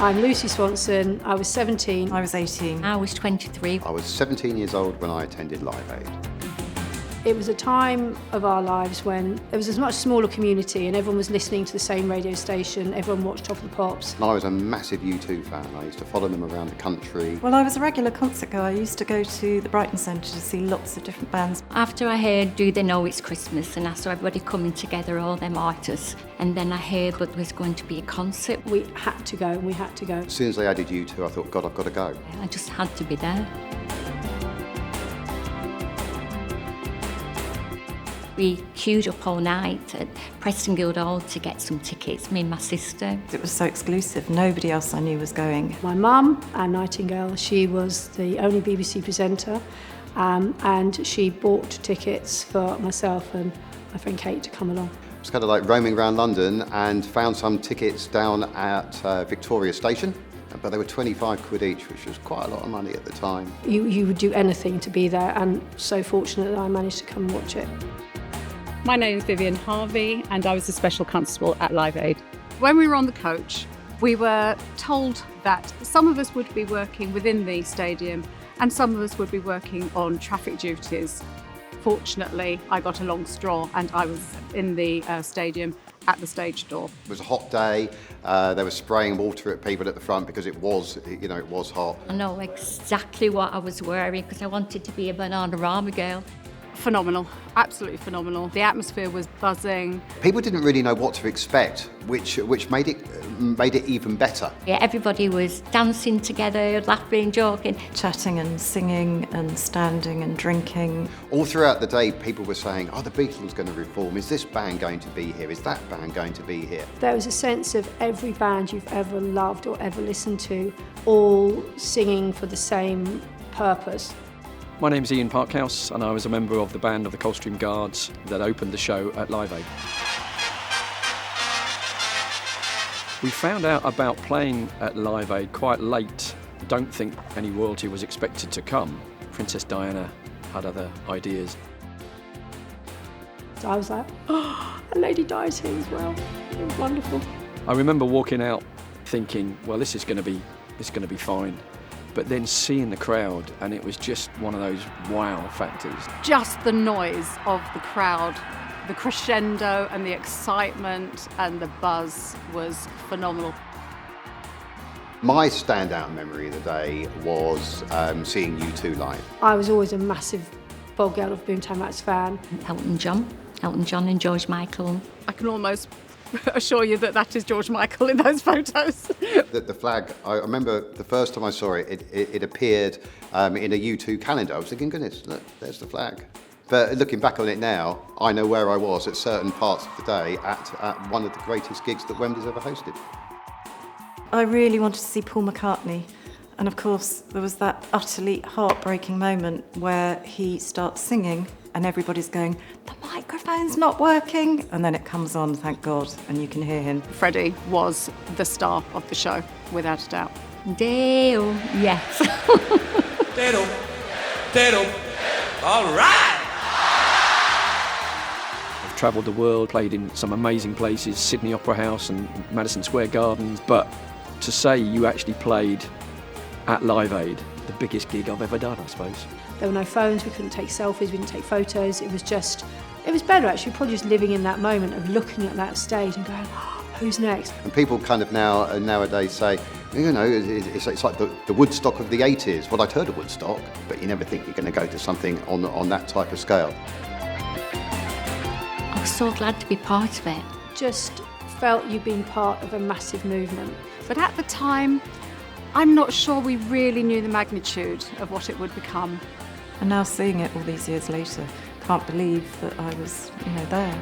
I'm Lucy Swanson. I was 17. I was 18. I was 23. I was 17 years old when I attended Live Aid. It was a time of our lives when there was a much smaller community and everyone was listening to the same radio station, everyone watched Top of the Pops. And I was a massive U2 fan. I used to follow them around the country. Well, I was a regular concert goer. I used to go to the Brighton Centre to see lots of different bands. After I heard Do They Know It's Christmas and I saw everybody coming together, all them artists, and then I heard that there was going to be a concert. We had to go and we had to go. As soon as they added U2, I thought, God, I've got to go. I just had to be there. We queued up all night at Preston Guildhall to get some tickets, me and my sister. It was so exclusive. Nobody else I knew was going. My mum, Anne Nightingale, she was the only BBC presenter and she bought tickets for myself and my friend Kate to come along. I was kind of like roaming around London and found some tickets down at Victoria Station, but they were 25 quid each, which was quite a lot of money at the time. You would do anything to be there, and so fortunate that I managed to come and watch it. My name is Vivian Harvey and I was a special constable at Live Aid. When we were on the coach, we were told that some of us would be working within the stadium and some of us would be working on traffic duties. Fortunately, I got a long straw and I was in the stadium at the stage door. It was a hot day. They were spraying water at people at the front because it was hot. I know exactly what I was wearing because I wanted to be a Bananarama girl. Phenomenal, absolutely phenomenal. The atmosphere was buzzing. People didn't really know what to expect, which made it even better. Yeah, everybody was dancing together, laughing, joking. Chatting and singing and standing and drinking. All throughout the day, people were saying, oh, the Beatles going to reform. Is this band going to be here? Is that band going to be here? There was a sense of every band you've ever loved or ever listened to, all singing for the same purpose. My name's Ian Parkhouse and I was a member of the band of the Coldstream Guards that opened the show at Live Aid. We found out about playing at Live Aid quite late. Don't think any royalty was expected to come. Princess Diana had other ideas. So I was like, oh, and Lady Di's here as well. It was wonderful. I remember walking out thinking, well, this is going to be fine. But then seeing the crowd, and it was just one of those wow factors. Just the noise of the crowd, the crescendo and the excitement and the buzz was phenomenal. My standout memory of the day was seeing U2 live. I was always a massive Bob Geldof of Boomtown Rats fan. Elton John and George Michael. I can almost assure you that is George Michael in those photos. The flag, I remember the first time I saw it, it appeared in a U2 calendar. I was thinking, goodness, look, there's the flag. But looking back on it now, I know where I was at certain parts of the day at one of the greatest gigs that Wembley's ever hosted. I really wanted to see Paul McCartney. And of course, there was that utterly heartbreaking moment where he starts singing and everybody's going, the microphone's not working. And then it comes on, thank God, and you can hear him. Freddie was the star of the show, without a doubt. Dale, yes. Dale, all right! I've travelled the world, played in some amazing places, Sydney Opera House and Madison Square Garden, but to say you actually played at Live Aid, the biggest gig I've ever done, I suppose. There were no phones, we couldn't take selfies, we didn't take photos. It was better actually, probably just living in that moment of looking at that stage and going, oh, who's next? And people kind of nowadays say, it's like the Woodstock of the 80s. Well, I'd heard of Woodstock, but you never think you're going to go to something on that type of scale. I was so glad to be part of it. Just felt you'd been part of a massive movement. But at the time, I'm not sure we really knew the magnitude of what it would become. And now seeing it all these years later, can't believe that I was, there.